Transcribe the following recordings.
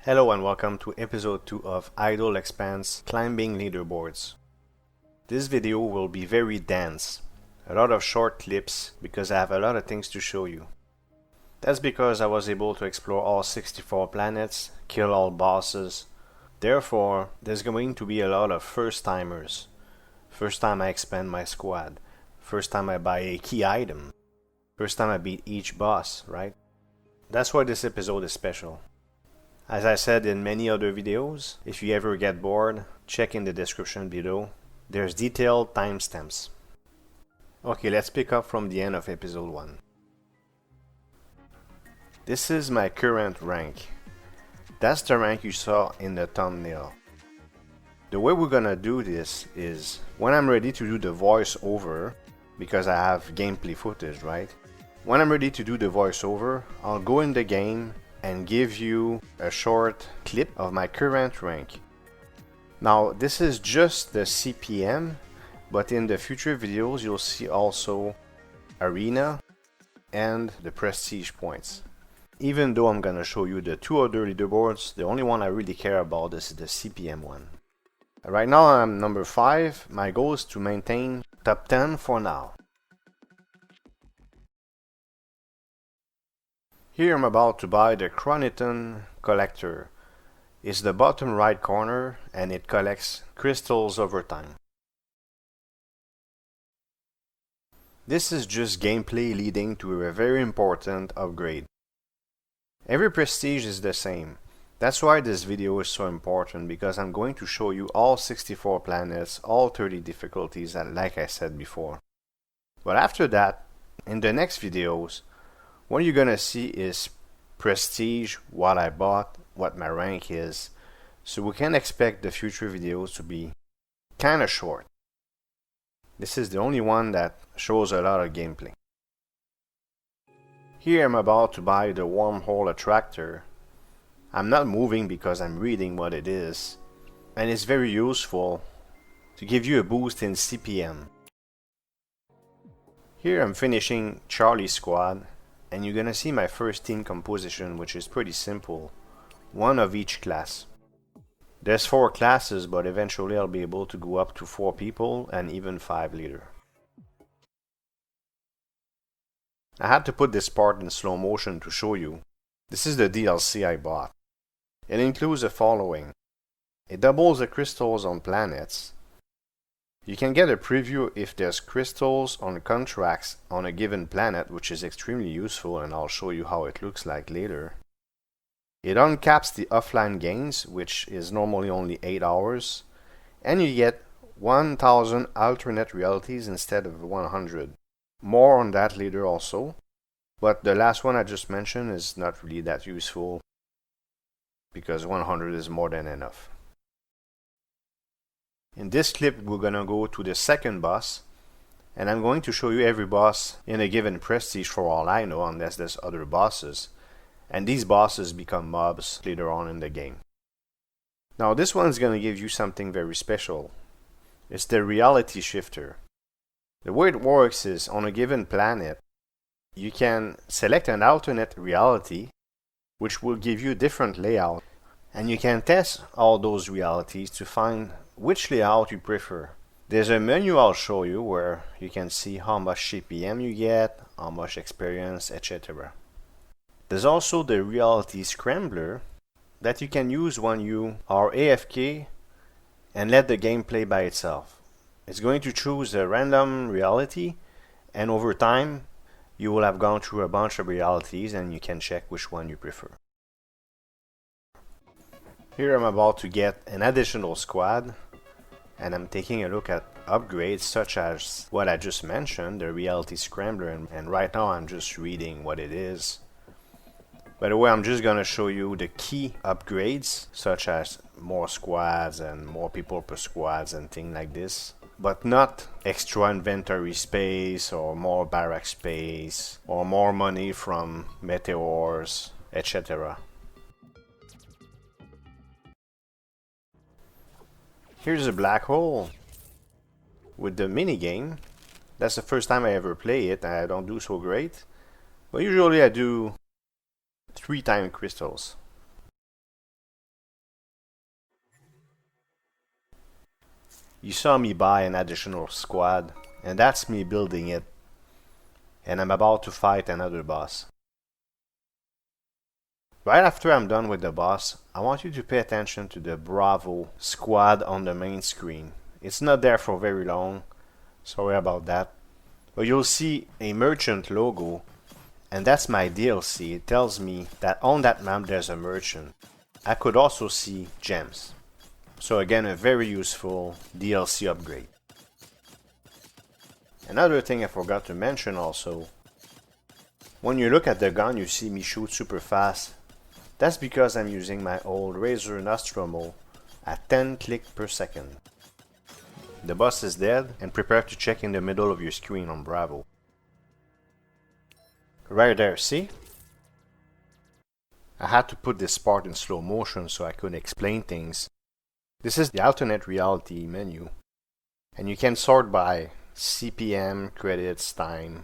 Hello and welcome to episode 2 of Idle Expanse Climbing Leaderboards. This video will be very dense, a lot of short clips because I have a lot of things to show you. That's because I was able to explore all 64 planets, kill all bosses. Therefore, there's going to be a lot of first timers. First time I expand my squad. First time I buy a key item. First time I beat each boss, right? That's why this episode is special. As I said in many other videos, if you ever get bored, check in the description below. There's detailed timestamps. Okay, let's pick up from the end of episode 1. This is my current rank. That's the rank you saw in the thumbnail. The way we're gonna do this is, when I'm ready to do the voiceover, because I have gameplay footage, right? When I'm ready to do the voiceover, I'll go in the game and give you a short clip of my current rank. Now this is just the CPM, but in the future videos you'll see also arena and the prestige points. Even though I'm gonna show you the two other leaderboards, the only one I really care about is the CPM one. Right now I'm number 5, my goal is to maintain top 10 for now. Here I'm about to buy the Chroniton Collector. It's the bottom right corner and it collects crystals over time. This is just gameplay leading to a very important upgrade. Every prestige is the same. That's why this video is so important, because I'm going to show you all 64 planets, all 30 difficulties like I said before. But after that, in the next videos, what you're gonna see is prestige, what I bought, what my rank is, so we can expect the future videos to be kinda short. This is the only one that shows a lot of gameplay. Here I'm about to buy the wormhole Attractor. I'm not moving because I'm reading what it is, and it's very useful to give you a boost in CPM. Here I'm finishing Charlie's squad, and you're gonna see my first team composition, which is pretty simple. One of each class. There's 4 classes, but eventually I'll be able to go up to 4 people and even 5 later. I had to put this part in slow motion to show you. This is the DLC I bought. It includes the following. It doubles the crystals on planets. You can get a preview if there's crystals on contracts on a given planet, which is extremely useful, and I'll show you how it looks like later. It uncaps the offline gains, which is normally only 8 hours, and you get 1000 alternate realities instead of 100. More on that later also, but the last one I just mentioned is not really that useful because 100 is more than enough. In this clip we're gonna go to the second boss, and I'm going to show you every boss in a given prestige for all I know, unless there's other bosses, and these bosses become mobs later on in the game. Now this one's gonna give you something very special. It's the reality shifter. The way it works is, on a given planet you can select an alternate reality which will give you different layout, and you can test all those realities to find which layout you prefer. There's a menu I'll show you where you can see how much CPM you get, how much experience, etc. There's also the reality Scrambler that you can use when you are AFK and let the game play by itself. It's going to choose a random reality, and over time you will have gone through a bunch of realities and you can check which one you prefer. Here I'm about to get an additional squad, and I'm taking a look at upgrades such as what I just mentioned, the reality Scrambler, and right now I'm just reading what it is. By the way, I'm just gonna show you the key upgrades, such as more squads and more people per squads and things like this, but not extra inventory space or more barrack space or more money from meteors, etc. Here's a black hole with the minigame. That's the first time I ever play it, and I don't do so great, but usually I do 3 time crystals. You saw me buy an additional squad, and that's me building it. And I'm about to fight another boss. Right after I'm done with the boss, I want you to pay attention to the Bravo squad on the main screen. It's not there for very long, sorry about that. But you'll see a merchant logo, and that's my DLC. It tells me that on that map there's a merchant. I could also see gems. So again, a very useful DLC upgrade. Another thing I forgot to mention also, when you look at the gun you see me shoot super fast. That's because I'm using my old Razer Nostromo at 10 clicks per second. The boss is dead, and prepare to check in the middle of your screen on Bravo. Right there, see? I had to put this part in slow motion so I could explain things. This is the alternate reality menu, and you can sort by CPM, credits, time,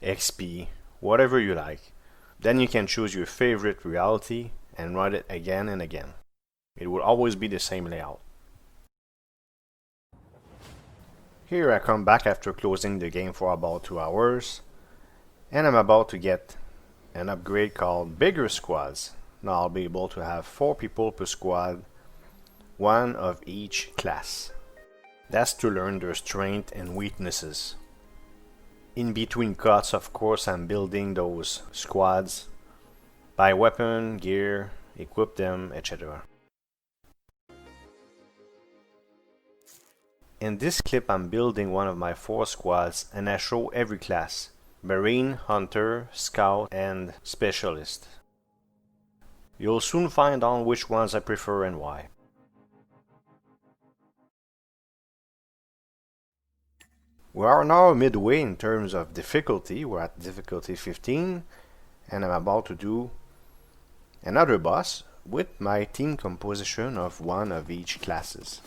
XP, whatever you like. Then you can choose your favorite reality and run it again and again. It will always be the same layout. Here I come back after closing the game for about 2 hours, and I'm about to get an upgrade called Bigger Squads. Now I'll be able to have 4 people per squad, 1 of each class. That's to learn their strengths and weaknesses. In between cuts, of course, I'm building those squads, buy weapon, gear, equip them, etc. In this clip I'm building one of my 4 squads, and I show every class: Marine, Hunter, Scout, and Specialist. You'll soon find out which ones I prefer and why. We are now midway in terms of difficulty. We're at difficulty 15, and I'm about to do another boss with my team composition of 1 of each classes.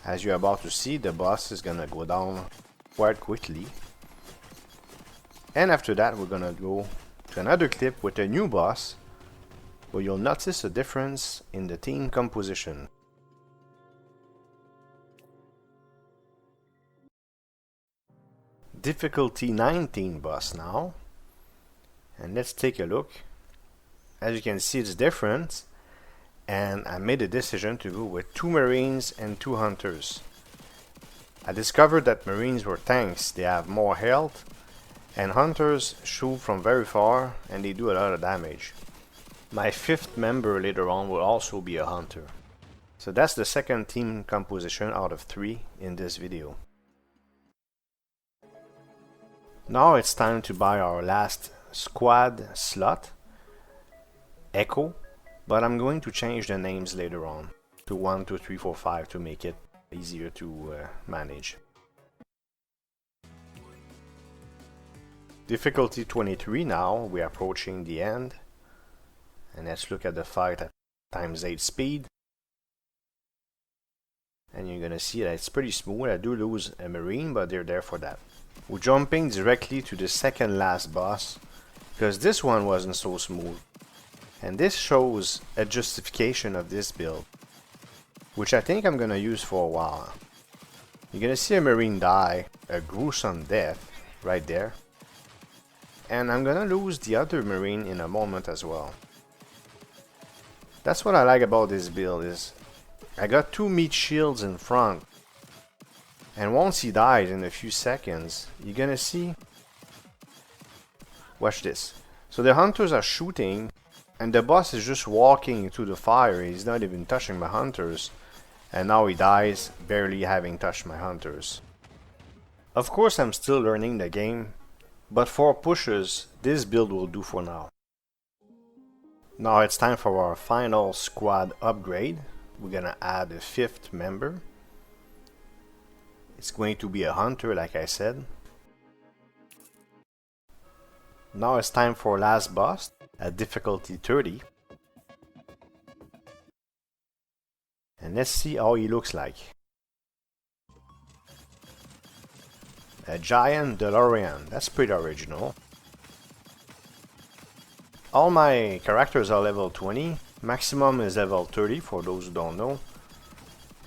As you're about to see, the boss is gonna go down quite quickly. And after that we're gonna go to another clip with a new boss, where you'll notice a difference in the team composition. Difficulty 19 boss now, and let's take a look. As you can see, it's different, and I made a decision to go with 2 Marines and 2 Hunters. I discovered that Marines were tanks, they have more health, and Hunters shoot from very far and they do a lot of damage. My 5th member later on will also be a Hunter. So that's the second team composition out of 3 in this video. Now it's time to buy our last squad slot, Echo, but I'm going to change the names later on to 1, 2, 3, 4, 5 to make it easier to manage. Difficulty 23 now, we're approaching the end, and let's look at the fight at ×8 speed. And you're gonna see that it's pretty smooth. I do lose a Marine, but they're there for that. We're jumping directly to the second last boss, because this one wasn't so smooth. And this shows a justification of this build, which I think I'm gonna use for a while. You're gonna see a Marine die, a gruesome death, right there. And I'm gonna lose the other Marine in a moment as well. That's what I like about this build, is I got 2 meat shields in front. And once he dies in a few seconds, you're gonna see. Watch this. So the Hunters are shooting, and the boss is just walking into the fire. He's not even touching my Hunters. And now he dies, barely having touched my Hunters. Of course I'm still learning the game, but for pushes, this build will do for now. Now it's time for our final squad upgrade. We're gonna add a 5th member. It's going to be a Hunter, like I said. Now it's time for last boss at difficulty 30. And let's see how he looks like. A giant DeLorean, that's pretty original. All my characters are level 20, Maximum is level 30 for those who don't know.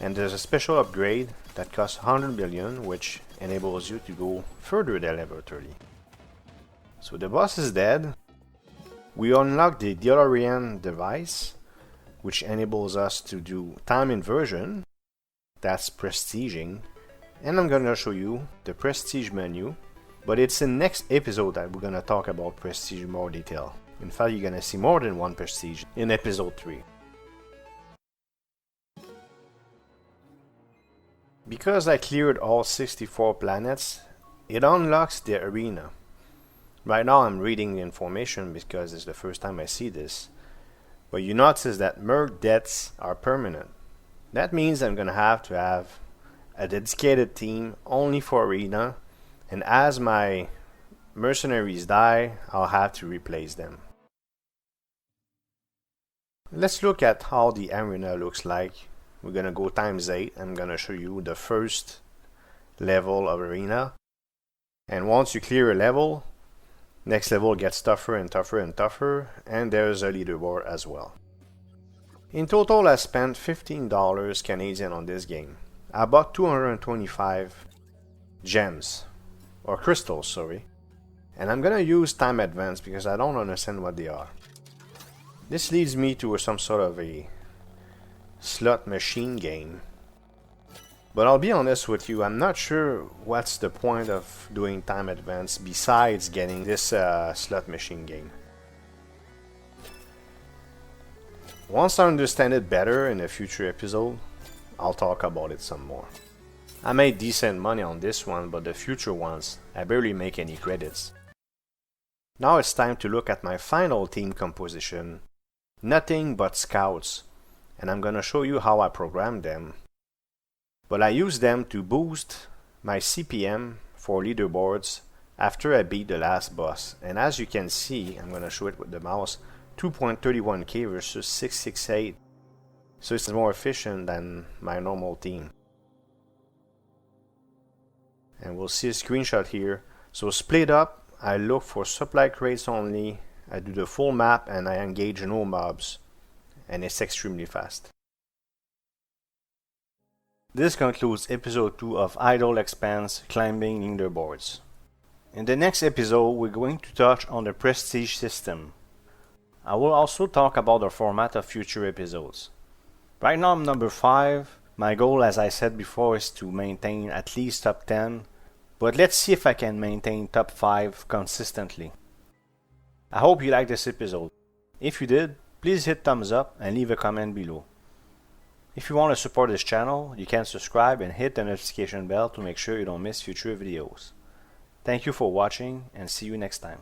And there's a special upgrade that costs 100 billion, which enables you to go further than level 30. So the boss is dead. We unlock the DeLorean device, which enables us to do time inversion. That's prestiging. And I'm gonna show you the prestige menu, but it's in next episode that we're gonna talk about prestige in more detail. In fact, you're gonna see more than one prestige in episode 3. Because I cleared all 64 planets, it unlocks the arena. Right now I'm reading the information because it's the first time I see this. But you notice that merc deaths are permanent. That means I'm gonna have to have a dedicated team only for arena, and as my mercenaries die, I'll have to replace them. Let's look at how the arena looks like. We're gonna go times 8. I'm gonna show you the first level of arena. And once you clear a level, next level gets tougher and tougher and tougher, and there's a leaderboard as well. In total, I spent $15 Canadian on this game. I bought 225 gems, or crystals, sorry. And I'm gonna use time advance because I don't understand what they are. This leads me to some sort of a slot machine game. But I'll be honest with you, I'm not sure what's the point of doing time advance besides getting this slot machine game. Once I understand it better in a future episode, I'll talk about it some more. I made decent money on this one, but the future ones, I barely make any credits. Now it's time to look at my final team composition. Nothing but scouts. And I'm gonna show you how I program them. But I use them to boost my CPM for leaderboards after I beat the last boss. And as you can see, I'm gonna show it with the mouse, 2.31k versus 668. So it's more efficient than my normal team. And we'll see a screenshot here. So split up, I look for supply crates only, I do the full map, and I engage no mobs. And it's extremely fast. This concludes episode 2 of Idle Expanse Climbing Leaderboards. In the next episode, we're going to touch on the prestige system. I will also talk about the format of future episodes. Right now I'm number 5. My goal, as I said before, is to maintain at least top 10. But let's see if I can maintain top 5 consistently. I hope you liked this episode. If you did, please hit thumbs up and leave a comment below. If you want to support this channel, you can subscribe and hit the notification bell to make sure you don't miss future videos. Thank you for watching and see you next time.